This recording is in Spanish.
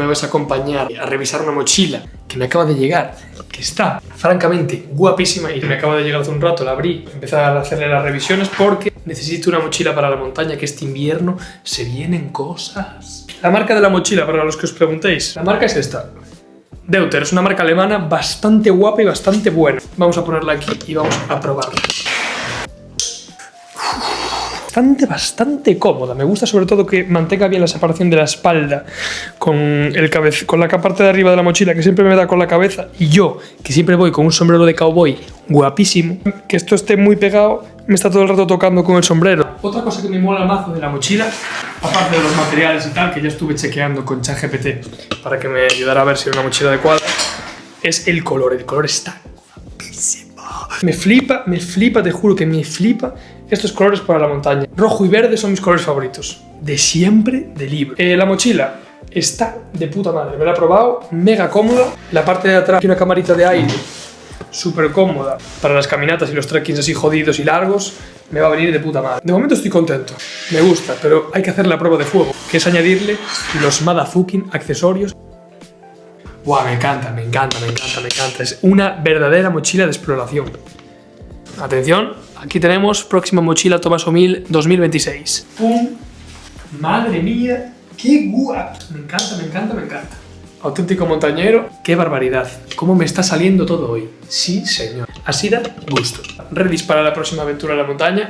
Me vas a acompañar a revisar una mochila que me acaba de llegar, que está francamente guapísima y me acaba de llegar hace un rato, la abrí, empecé a hacerle las revisiones porque necesito una mochila para la montaña, que este invierno se vienen cosas. La marca de la mochila, para los que os preguntéis, la marca es esta. Deuter, es una marca alemana bastante guapa y bastante buena. Vamos a ponerla aquí y vamos a probarla. Bastante cómoda. Me gusta sobre todo que mantenga bien la separación de la espalda con la parte de arriba de la mochila, que siempre me da con la cabeza, y yo, que siempre voy con un sombrero de cowboy guapísimo, que esto esté muy pegado, me está todo el rato tocando con el sombrero. Otra cosa que me mola mazo de la mochila, aparte de los materiales y tal, que ya estuve chequeando con ChatGPT para que me ayudara a ver si era una mochila adecuada, es el color. El color está guapísimo. Me flipa, te juro que me flipa estos colores para la montaña. Rojo y verde son mis colores favoritos. De siempre, de libro. La mochila está de puta madre. Me la he probado, mega cómoda. La parte de atrás tiene una camarita de aire súper cómoda para las caminatas y los trekkings así jodidos y largos. Me va a venir de puta madre. De momento estoy contento. Me gusta, pero hay que hacer la prueba de fuego, que es añadirle los motherfucking accesorios. Buah, me encanta. Es una verdadera mochila de exploración. Atención, aquí tenemos próxima mochila Tomás O'Mill 2026. ¡Pum! ¡Madre mía! ¡Qué guapa! Me encanta. Auténtico montañero, qué barbaridad. ¿Cómo me está saliendo todo hoy? Sí, señor. Así da gusto. Ready para la próxima aventura en la montaña.